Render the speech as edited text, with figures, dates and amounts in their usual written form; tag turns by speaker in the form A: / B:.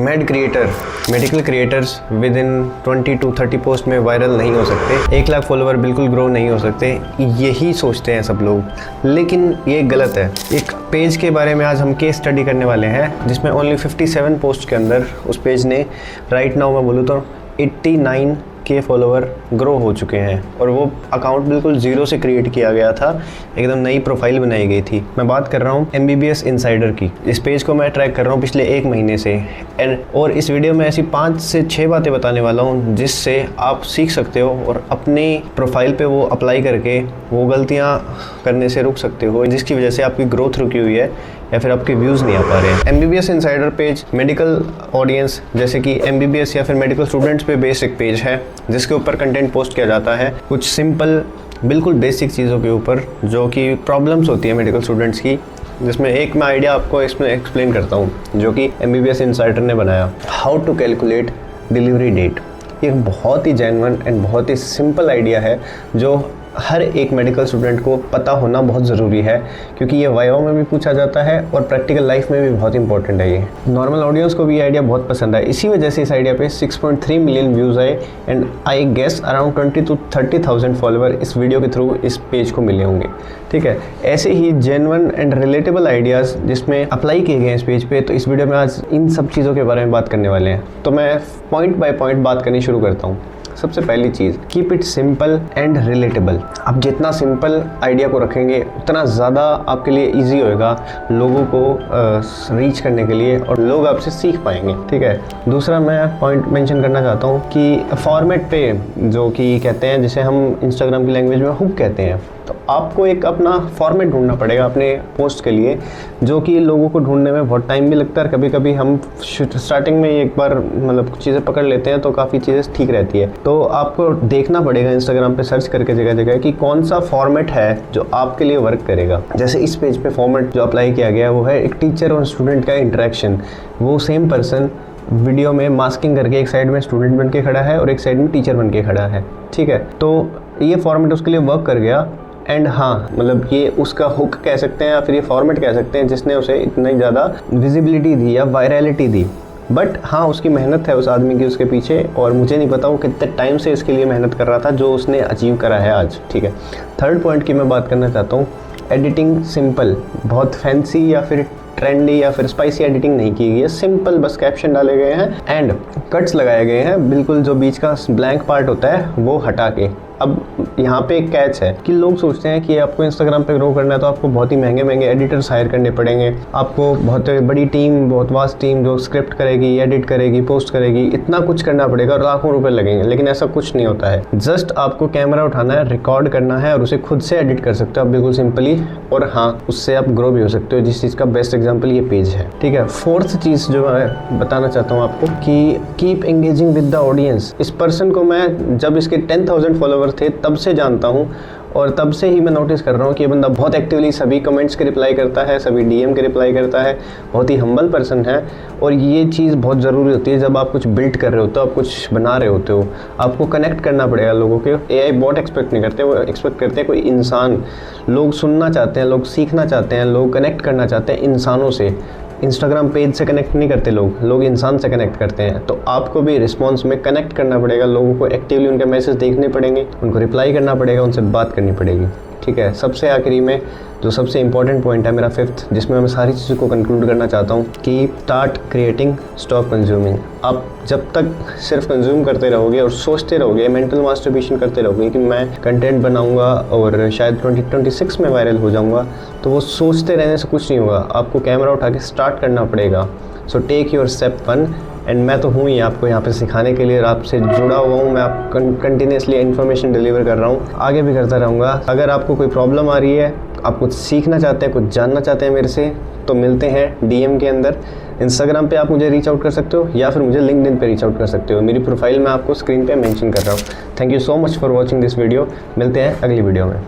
A: Made creator, medical creators with in 20 to 30 post में viral नहीं हो सकते, 1 लाख फॉलोवर बिल्कुल ग्रो नहीं हो सकते, यही सोचते हैं सब लोग, लेकिन ये गलत है। एक पेज के बारे में आज हम केस स्टडी करने वाले हैं जिसमें ओनली 57 पोस्ट के अंदर उस पेज ने राइट नाउ मैं बोलूँ तो 89K फॉलोवर ग्रो हो चुके हैं और वो अकाउंट बिल्कुल ज़ीरो से क्रिएट किया गया था, एकदम नई प्रोफाइल बनाई गई थी। मैं बात कर रहा हूँ MBBS इनसाइडर की। इस पेज को मैं ट्रैक कर रहा हूँ पिछले 1 महीने से और इस वीडियो में ऐसी 5 से 6 बातें बताने वाला हूँ जिससे आप सीख सकते हो और अपनी प्रोफाइल पे वो अप्लाई करके वो गलतियाँ करने से रुक सकते हो जिसकी वजह से आपकी ग्रोथ रुकी हुई है या फिर आपके व्यूज़ नहीं आ पा रहे हैं। MBBS insider page medical audience जैसे कि MBBS या फिर मेडिकल स्टूडेंट्स पे बेस्ड एक पेज है जिसके ऊपर कंटेंट पोस्ट किया जाता है कुछ सिंपल बिल्कुल बेसिक चीज़ों के ऊपर जो कि प्रॉब्लम्स होती है मेडिकल स्टूडेंट्स की, जिसमें एक मैं आइडिया आपको इसमें एक्सप्लेन करता हूँ जो कि MBBS इनसाइडर ने बनाया। How to calculate delivery date. ये बहुत ही जेन्युइन एंड बहुत ही सिंपल आइडिया है जो हर एक मेडिकल स्टूडेंट को पता होना बहुत ज़रूरी है क्योंकि ये वाइवा में भी पूछा जाता है और प्रैक्टिकल लाइफ में भी बहुत इंपॉर्टेंट है। ये नॉर्मल ऑडियंस को भी ये आइडिया बहुत पसंद है, इसी वजह से इस आइडिया पे 6.3 मिलियन व्यूज़ आए and I guess around 20 to 30,000 follower इस वीडियो के थ्रू इस पेज को मिले होंगे। ठीक है, ऐसे ही जेन्युइन एंड रिलेटेबल आइडियाज़ जिसमें अप्लाई किए गए इस पेज पे, तो इस वीडियो में आज इन सब चीज़ों के बारे में बात करने वाले हैं। तो मैं पॉइंट बाय पॉइंट बात करनी शुरू करता हूँ। सबसे पहली चीज़, keep it simple and relatable. आप जितना सिंपल आइडिया को रखेंगे उतना ज़्यादा आपके लिए इजी होएगा लोगों को रीच करने के लिए और लोग आपसे सीख पाएंगे। ठीक है, दूसरा मैं पॉइंट मेंशन करना चाहता हूँ कि फॉर्मेट पे जो कि कहते हैं जिसे हम इंस्टाग्राम की लैंग्वेज में हुक कहते हैं, तो आपको एक अपना फॉर्मेट ढूंढना पड़ेगा अपने पोस्ट के लिए जो कि लोगों को ढूंढने में बहुत टाइम भी लगता है। कभी कभी हम स्टार्टिंग में एक बार मतलब कुछ चीज़ें पकड़ लेते हैं तो काफ़ी चीज़ें ठीक रहती है, तो आपको देखना पड़ेगा इंस्टाग्राम पे सर्च करके जगह जगह कि कौन सा फॉर्मेट है जो आपके लिए वर्क करेगा। जैसे इस पेज पे फॉर्मेट जो अप्लाई किया गया है वो है एक टीचर और स्टूडेंट का इंटरेक्शन। वो सेम पर्सन वीडियो में मास्किंग करके एक साइड में स्टूडेंट बन के खड़ा है और एक साइड में टीचर बन के खड़ा है। ठीक है, तो ये फॉर्मेट उसके लिए वर्क कर गया एंड हाँ मतलब ये उसका हुक कह सकते हैं या फिर ये फॉर्मेट कह सकते हैं जिसने उसे इतनी ज़्यादा विजिबिलिटी दी या वायरलिटी दी। बट हाँ, उसकी मेहनत है उस आदमी की उसके पीछे और मुझे नहीं पता वो कितने टाइम से इसके लिए मेहनत कर रहा था जो उसने अचीव करा है आज। ठीक है, थर्ड पॉइंट की मैं बात करना चाहता हूँ। एडिटिंग सिंपल, बहुत फैंसी या फिर ट्रेंडी या फिर स्पाइसी एडिटिंग नहीं की गई है, सिंपल बस कैप्शन डाले गए हैं एंड कट्स लगाए गए हैं, बिल्कुल जो बीच का ब्लैंक पार्ट होता है वो हटा के। अब यहाँ पे एक कैच है कि लोग सोचते हैं कि आपको इंस्टाग्राम पे ग्रो करना है तो आपको बहुत ही महंगे महंगे एडिटर्स हायर करने पड़ेंगे, आपको बहुत बड़ी टीम, बहुत वास्ट टीम जो स्क्रिप्ट करेगी, एडिट करेगी, पोस्ट करेगी, इतना कुछ करना पड़ेगा और लाखों रुपए लगेंगे। लेकिन ऐसा कुछ नहीं होता है, जस्ट आपको कैमरा उठाना है, रिकॉर्ड करना है और उसे खुद से एडिट कर सकते हो आप बिल्कुल सिंपली, और हाँ उससे आप ग्रो भी हो सकते हो, जिस चीज़ का बेस्ट एग्जाम्पल ये पेज है। ठीक है, फोर्थ चीज़ जो मैं बताना चाहता हूँ आपको कि keep engaging with the audience. इस पर्सन को मैं जब इसके 10,000 फॉलोवर थे तब से जानता हूँ और तब से ही मैं नोटिस कर रहा हूँ कि ये बंदा बहुत एक्टिवली सभी कमेंट्स के रिप्लाई करता है, सभी DM के रिप्लाई करता है, बहुत ही हम्बल पर्सन है। और ये चीज़ बहुत ज़रूरी होती है जब आप कुछ बिल्ड कर रहे होते हो, आप कुछ बना रहे होते हो, आपको कनेक्ट करना पड़ेगा लोगों के। AI बॉट एक्सपेक्ट नहीं करते, वो एक्सपेक्ट करते हैं कोई इंसान। लोग सुनना चाहते हैं, लोग सीखना चाहते हैं, लोग कनेक्ट करना चाहते हैं इंसानों से। इंस्टाग्राम पेज से कनेक्ट नहीं करते लोग इंसान से कनेक्ट करते हैं। तो आपको भी रिस्पॉन्स में कनेक्ट करना पड़ेगा, लोगों को एक्टिवली उनके मैसेज देखने पड़ेंगे, उनको रिप्लाई करना पड़ेगा, उनसे बात करनी पड़ेगी। ठीक है, सबसे आखिरी में जो सबसे इंपॉर्टेंट पॉइंट है मेरा फिफ्थ, जिसमें मैं सारी चीज़ों को कंक्लूड करना चाहता हूँ कि स्टार्ट क्रिएटिंग, स्टॉप कंज्यूमिंग। आप जब तक सिर्फ कंज्यूम करते रहोगे और सोचते रहोगे, मेंटल मास्टरबेशन करते रहोगे कि मैं कंटेंट बनाऊंगा और शायद 2026 में वायरल हो जाऊंगा, तो वो सोचते रहने से कुछ नहीं होगा। आपको कैमरा उठा के स्टार्ट करना पड़ेगा। So take your step 1 and मैं तो हूँ ही आपको यहाँ पे सिखाने के लिए और आपसे जुड़ा हुआ हूँ। मैं आप कंटिन्यूसली इन्फॉर्मेशन डिलीवर कर रहा हूँ, आगे भी करता रहूँगा। अगर आपको कोई प्रॉब्लम आ रही है, आप कुछ सीखना चाहते हैं, कुछ जानना चाहते हैं मेरे से, तो मिलते हैं DM के अंदर। इंस्टाग्राम पे आप मुझे रीच आउट कर सकते हो या फिर मुझे लिंक्डइन पे रीच आउट कर सकते हो। मेरी प्रोफाइल मैं आपको स्क्रीन पे मेंशन कर रहा हूँ। Thank you so much for watching this video. मिलते हैं अगली वीडियो में।